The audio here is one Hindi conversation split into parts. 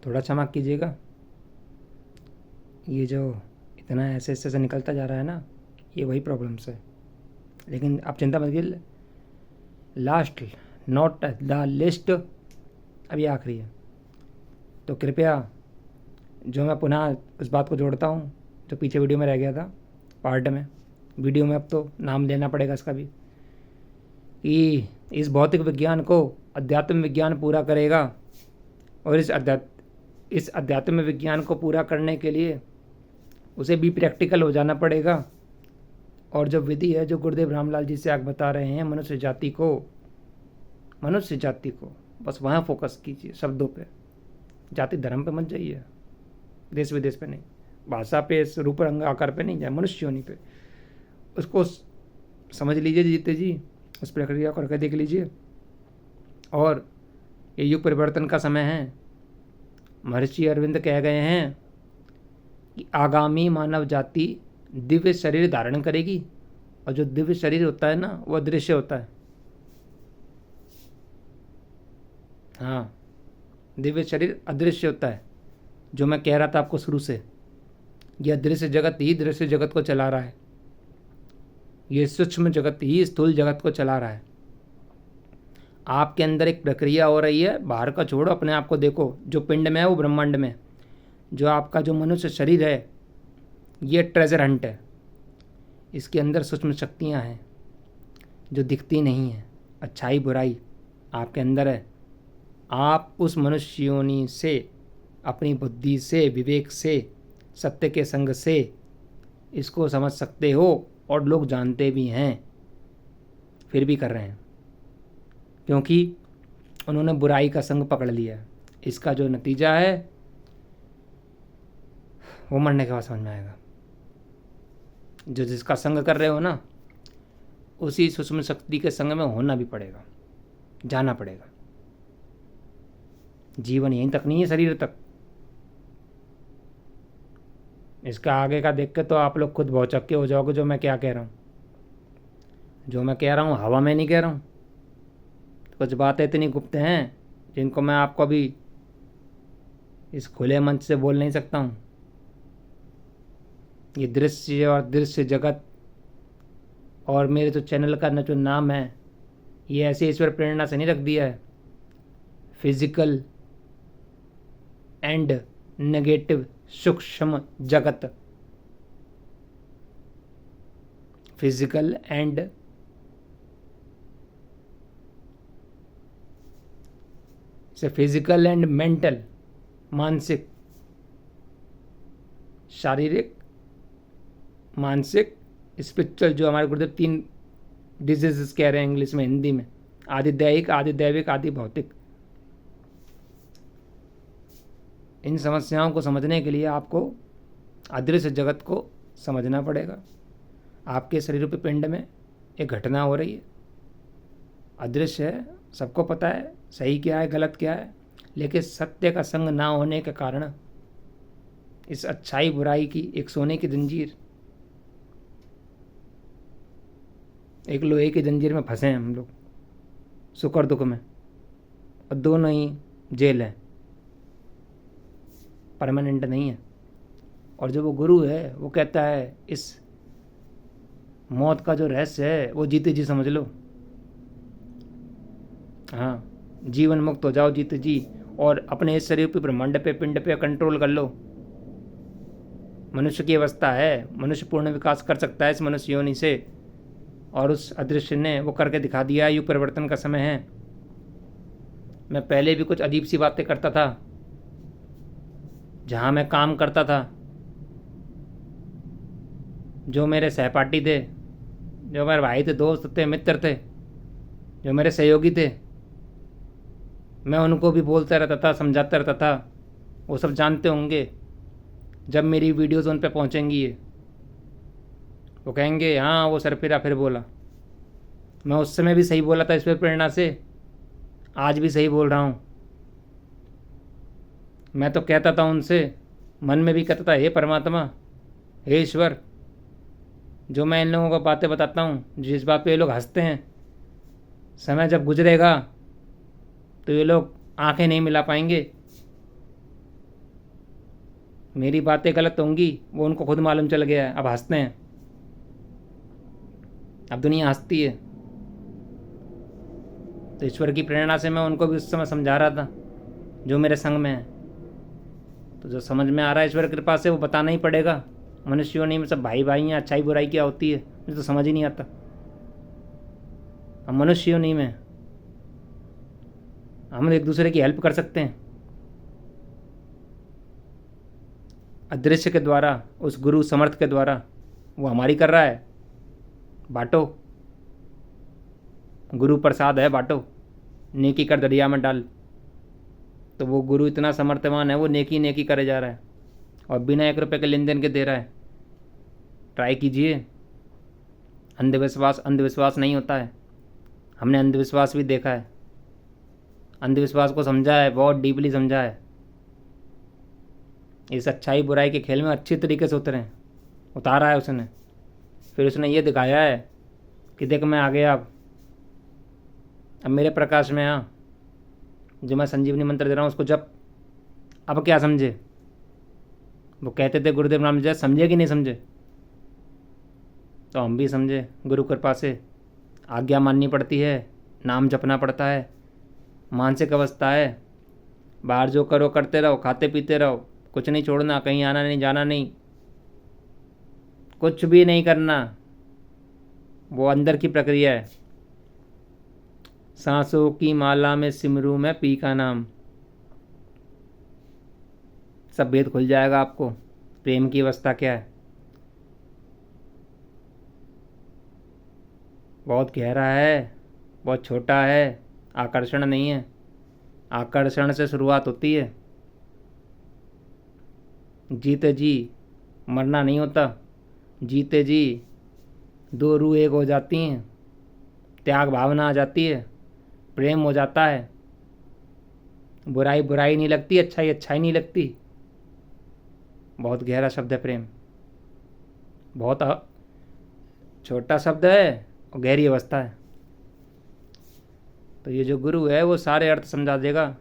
थोड़ा क्षमा कीजिएगा। ये जो इतना ऐसे ऐसे से निकलता जा रहा है ना, ये वही प्रॉब्लम्स है। लेकिन आप चिंता मत कीजिए, लास्ट नॉट द लिस्ट, अभी आखिरी है। तो कृपया, जो मैं पुनः उस बात को जोड़ता हूँ जो पीछे वीडियो में रह गया था, पार्ट में, वीडियो में अब तो नाम लेना पड़ेगा इसका भी, कि इस भौतिक विज्ञान को अध्यात्म विज्ञान पूरा करेगा। और इस अध्यात्म विज्ञान को पूरा करने के लिए उसे भी प्रैक्टिकल हो जाना पड़ेगा। और जो विधि है, जो गुरुदेव रामलाल जी से आप बता रहे हैं, मनुष्य जाति को बस वहाँ फोकस कीजिए, शब्दों पे, जाति धर्म पे मत जाइए, देश विदेश पे नहीं, भाषा पे, रूप रंग आकार पे नहीं जाए, मनुष्य होनी पे उसको समझ लीजिए जीते जी, उस प्रक्रिया को करके देख लीजिए। और ये युग परिवर्तन का समय है। महर्षि अरविंद कह गए हैं कि आगामी मानव जाति दिव्य शरीर धारण करेगी, और जो दिव्य शरीर होता है ना, वो अदृश्य होता है। हाँ, दिव्य शरीर अदृश्य होता है। जो मैं कह रहा था आपको शुरू से, यह अदृश्य जगत ही दृश्य जगत को चला रहा है, ये सूक्ष्म जगत ही स्थूल जगत को चला रहा है। आपके अंदर एक प्रक्रिया हो रही है, बाहर का छोड़ो, अपने आप को देखो। जो पिंड में है वो ब्रह्मांड में, जो आपका जो मनुष्य शरीर है, ये ट्रेजर हंट है। इसके अंदर सूक्ष्म शक्तियाँ हैं जो दिखती नहीं हैं। अच्छाई बुराई आपके अंदर है। आप उस मनुष्य योनि से, अपनी बुद्धि से, विवेक से, सत्य के संग से इसको समझ सकते हो, और लोग जानते भी हैं, फिर भी कर रहे हैं, क्योंकि उन्होंने बुराई का संग पकड़ लिया है। इसका जो नतीजा है वो मरने के बाद समझ में आएगा। जो जिसका संग कर रहे हो ना, उसी सूक्ष्म शक्ति के संग में होना भी पड़ेगा, जाना पड़ेगा। जीवन यहीं तक नहीं है, शरीर तक। इसका आगे का देख के तो आप लोग खुद भौचक्के हो जाओगे। जो मैं क्या कह रहा हूँ, जो मैं कह रहा हूँ हवा में नहीं कह रहा हूँ। कुछ बातें इतनी गुप्त हैं जिनको मैं आपको अभी इस खुले मंच से बोल नहीं सकता हूँ। ये दृश्य और दृश्य जगत और मेरे जो चैनल का जो नाम है, ये ऐसे ईश्वर प्रेरणा से नहीं रख दिया है। फिजिकल एंड नेगेटिव सूक्ष्म जगत, physical and physical and mental, मानसिक, शारीरिक, मानसिक, स्पिरिचुअल, जो हमारे गुरुदेव 3 डिजीजेस कह रहे हैं इंग्लिश में, हिंदी में, आदि दैहिक, आदि दैविक, आदि भौतिक। इन समस्याओं को समझने के लिए आपको अदृश्य जगत को समझना पड़ेगा। आपके शरीर रूपी पिंड में एक घटना हो रही है, अदृश्य है, सबको पता है सही क्या है गलत क्या है, लेकिन सत्य का संग ना होने के कारण इस अच्छाई बुराई की एक सोने की जंजीर, एक लोहे की जंजीर में फंसे हैं हम लोग, सुख और दुख में, और दोनों ही जेल हैं, परमानेंट नहीं है। और जो वो गुरु है वो कहता है इस मौत का जो रहस्य है वो जीते जी समझ लो। हाँ, जीवन मुक्त हो जाओ जीते जी, और अपने इस शरीर पे, ब्रह्मांड पे, पिंड पे कंट्रोल कर लो। मनुष्य की अवस्था है, मनुष्य पूर्ण विकास कर सकता है इस मनुष्य योनि से, और उस अदृश्य ने वो करके दिखा दिया। युग परिवर्तन का समय है। मैं पहले भी कुछ अजीब सी बातें करता था, जहाँ मैं काम करता था, जो मेरे सहपाठी थे, जो मेरे भाई थे, दोस्त थे, मित्र थे, जो मेरे सहयोगी थे, मैं उनको भी बोलता रहता था, समझाता रहता था। वो सब जानते होंगे। जब मेरी वीडियोज़ उन पे पहुँचेंगी, ये वो कहेंगे हाँ वो सर फिरा फिर बोला। मैं उस समय भी सही बोला था ईश्वर प्रेरणा से, आज भी सही बोल रहा हूँ। मैं तो कहता था उनसे, मन में भी कहता था, हे परमात्मा, हे ईश्वर, जो मैं इन लोगों को बातें बताता हूँ, जिस बात पे ये लोग हंसते हैं, समय जब गुजरेगा तो ये लोग आंखें नहीं मिला पाएंगे। मेरी बातें गलत होंगी वो उनको खुद मालूम चल गया है, अब हंसते हैं, अब दुनिया हंसती है। तो ईश्वर की प्रेरणा से मैं उनको भी उस समय समझा रहा था जो मेरे संग में है। तो जो समझ में आ रहा है ईश्वर की कृपा से वो बताना ही पड़ेगा। मनुष्य योनि में सब भाई भाई हैं, अच्छाई बुराई क्या होती है मुझे तो समझ ही नहीं आता। हम मनुष्य योनि में हम एक दूसरे की हेल्प कर सकते हैं अदृश्य के द्वारा, उस गुरु समर्थ के द्वारा। वो हमारी कर रहा है, बांटो, गुरु प्रसाद है, बांटो, नेकी कर दरिया में डाल। तो वो गुरु इतना समर्थवान है, वो नेकी नेकी करे जा रहा है और बिना 1 रुपये के लेन देन के दे रहा है। ट्राई कीजिए। अंधविश्वास अंधविश्वास नहीं होता है। हमने अंधविश्वास भी देखा है, अंधविश्वास को समझा है, बहुत डीपली समझा है। इस अच्छाई बुराई के खेल में अच्छी तरीके से उतारा है उसने। फिर उसने ये दिखाया है कि देख मैं आ गया, अब मेरे प्रकाश में आ, जो मैं संजीवनी मंत्र दे रहा हूँ उसको जप। अब क्या समझे? वो कहते थे गुरुदेव नाम जय, समझे कि नहीं समझे? तो हम भी समझे। गुरु कृपा से आज्ञा माननी पड़ती है, नाम जपना पड़ता है। मानसिक अवस्था है, बाहर जो करो करते रहो, खाते पीते रहो, कुछ नहीं छोड़ना, कहीं आना नहीं जाना नहीं, कुछ भी नहीं करना। वो अंदर की प्रक्रिया है। सांसों की माला में सिमरू में पी का नाम, सब भेद खुल जाएगा आपको। प्रेम की अवस्था क्या है? बहुत गहरा है, बहुत छोटा है, आकर्षण नहीं है। आकर्षण से शुरुआत होती है। जीते जी मरना नहीं होता, जीते जी दो रूह एक हो जाती हैं, त्याग भावना आ जाती है, प्रेम हो जाता है। बुराई बुराई नहीं लगती, अच्छाई अच्छाई नहीं लगती। बहुत गहरा शब्द है प्रेम, बहुत छोटा शब्द है और गहरी अवस्था है। तो ये जो गुरु है वो सारे अर्थ समझा देगा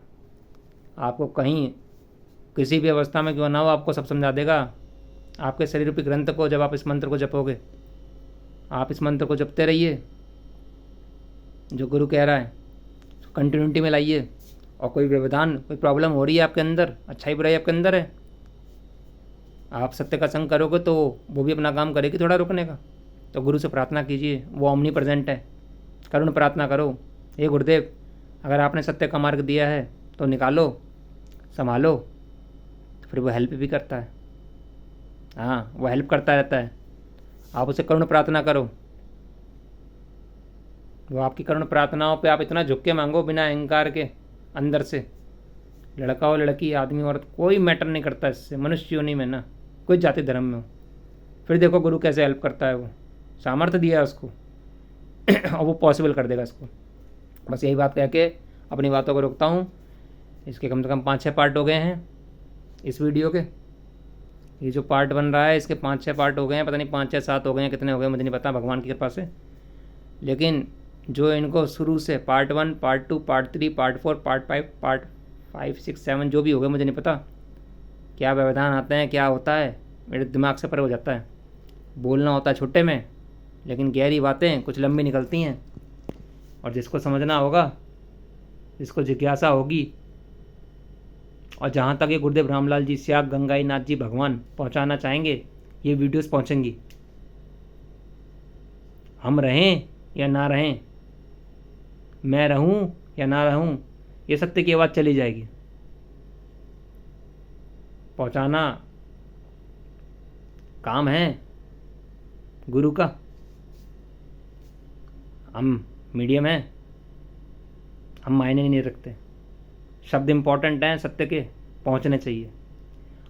आपको। कहीं किसी भी अवस्था में क्यों ना हो, आपको सब समझा देगा। आपके शरीर रूपी ग्रंथ को जब आप इस मंत्र को जपोगे, आप इस मंत्र को जपते रहिए, जो गुरु कह रहा है कंटिन्यूटी में लाइए। और कोई व्यवधान, कोई प्रॉब्लम हो रही है आपके अंदर, अच्छाई बुराई आपके अंदर है, आप सत्य का संग करोगे तो वो भी अपना काम करेगी थोड़ा रुकने का। तो गुरु से प्रार्थना कीजिए, वो ओमनी प्रेजेंट है। करुण प्रार्थना करो, हे गुरुदेव अगर आपने सत्य का मार्ग दिया है तो निकालो, संभालो। तो फिर वो हेल्प भी करता है। हाँ, वो हेल्प करता रहता है। आप उसे करुण प्रार्थना करो, वो आपकी करुण प्रार्थनाओं पे आप इतना झुक के मांगो बिना अहंकार के, अंदर से। लड़का हो लड़की, आदमी औरत, कोई मैटर नहीं करता इससे। मनुष्य योनि में ना, कोई जाति धर्म में हो। फिर देखो गुरु कैसे हेल्प करता है। वो सामर्थ्य दिया है उसको और वो पॉसिबल कर देगा इसको। बस यही बात कह के अपनी बातों को रोकता हूँ। इसके कम से कम 5-6 पार्ट हो गए हैं इस वीडियो के। ये जो पार्ट बन रहा है इसके 5-6 पार्ट हो गए हैं, पता नहीं 5 या 7 हो गए हैं, कितने हो गए मुझे नहीं पता, भगवान की कृपा से। लेकिन जो इनको शुरू से part 1, part 2, part 3, part 4, part 5, part 5, 6, 7 जो भी हो गए मुझे नहीं पता क्या व्यवधान आते हैं, क्या होता है, मेरे दिमाग से परे हो जाता है। बोलना होता है छोटे में, लेकिन गहरी बातें कुछ लंबी निकलती हैं। और जिसको समझना होगा, जिसको जिज्ञासा होगी, और जहाँ तक ये गुरुदेव रामलाल जी, श्याक गंगाई नाथ जी भगवान पहुँचाना चाहेंगे, ये वीडियोस पहुँचेंगी। हम रहें या ना रहें, मैं रहूं या ना रहूं, ये सत्य की आवाज़ चली जाएगी। पहुँचाना काम है गुरु का। हम मीडियम हैं, हम मायने नहीं रखते। शब्द इम्पोर्टेंट हैं, सत्य के पहुंचने चाहिए।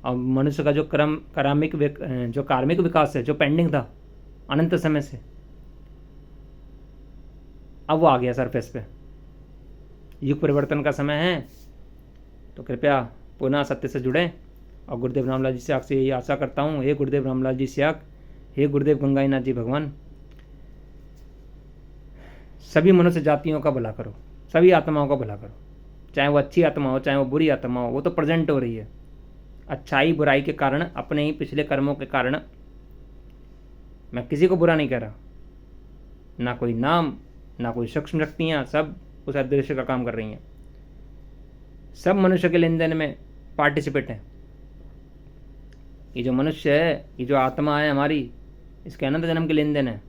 और मनुष्य का जो कार्मिक विकास है, जो पेंडिंग था अनंत समय से, अब वो आ गया सरफेस पे। युग परिवर्तन का समय है, तो कृपया पुनः सत्य से जुड़ें। और गुरुदेव रामलाल जी श्याक से यही आशा करता हूँ, हे गुरुदेव रामलाल जी श्याक, हे गुरुदेव गंगाईनाथ जी भगवान, सभी मनुष्य जातियों का भला करो, सभी आत्माओं का भला करो। चाहे वो अच्छी आत्मा हो, चाहे वो बुरी आत्मा हो, वो तो प्रेजेंट हो रही है। अच्छाई बुराई के कारण, अपने ही पिछले कर्मों के कारण, मैं किसी को बुरा नहीं कह रहा, ना कोई नाम, ना कोई सूक्ष्म शक्तियाँ, सब उस अदृश्य का काम कर रही हैं। सब मनुष्य के लेन देन में पार्टिसिपेट हैं। ये जो मनुष्य है, ये जो आत्मा है हमारी, इसके अनंत जन्म के लेन देन है।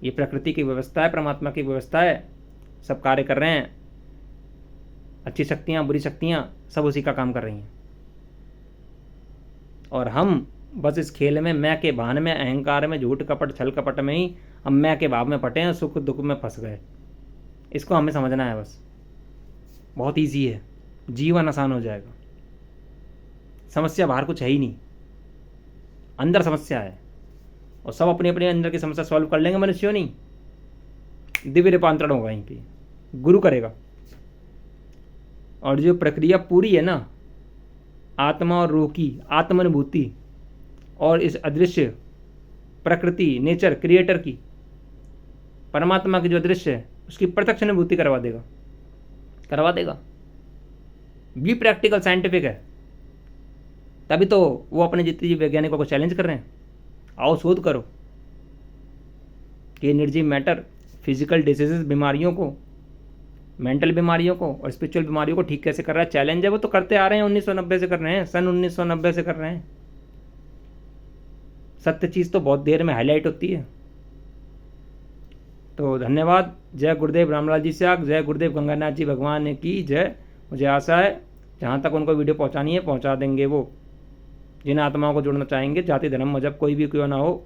ये प्रकृति की व्यवस्था है, परमात्मा की व्यवस्था है, सब कार्य कर रहे हैं। अच्छी शक्तियाँ, बुरी शक्तियाँ, सब उसी का काम कर रही हैं। और हम बस इस खेल में, मैं के भान में, अहंकार में, झूठ कपट छल कपट में ही हम मैं के भाव में फटे हैं, सुख दुख में फंस गए। इसको हमें समझना है बस। बहुत ईजी है, जीवन आसान हो जाएगा। समस्या बाहर कुछ है ही नहीं, अंदर समस्या है, और सब अपने अपने अंदर की समस्या सॉल्व कर लेंगे मनुष्यों नहीं। दिव्य रूपांतरण होगा यहीं पे, गुरु करेगा। और जो प्रक्रिया पूरी है ना, आत्मा और रूह की आत्मानुभूति और इस अदृश्य प्रकृति, नेचर, क्रिएटर की, परमात्मा की जो अदृश्य है, उसकी प्रत्यक्ष अनुभूति करवा देगा। भी प्रैक्टिकल साइंटिफिक है। तभी तो वो अपने जितने वैज्ञानिकों को चैलेंज कर रहे हैं, आओ शोध करो कि निर्जीव मैटर फिजिकल डिजीजेस, बीमारियों को, मेंटल बीमारियों को और स्पिरिचुअल बीमारियों को ठीक कैसे कर रहा है। चैलेंज है, वो तो करते आ रहे हैं, 1990 से कर रहे हैं, सन 1990 से कर रहे हैं। सत्य चीज़ तो बहुत देर में हाईलाइट होती है। तो धन्यवाद। जय गुरुदेव रामलाल जी साहब, जय गुरुदेव गंगानाथ जी भगवान की जय। मुझे आशा है जहाँ तक उनको वीडियो पहुँचानी है पहुँचा देंगे वो। जिन आत्माओं को जुड़ना चाहेंगे, जाति धर्म मजहब कोई भी क्यों ना हो,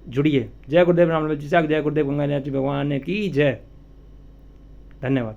जुड़िए। जय गुरुदेव रामलाल जी साहब, जय गुरुदेव गंगानाथ जी भगवान की जय। धन्यवाद।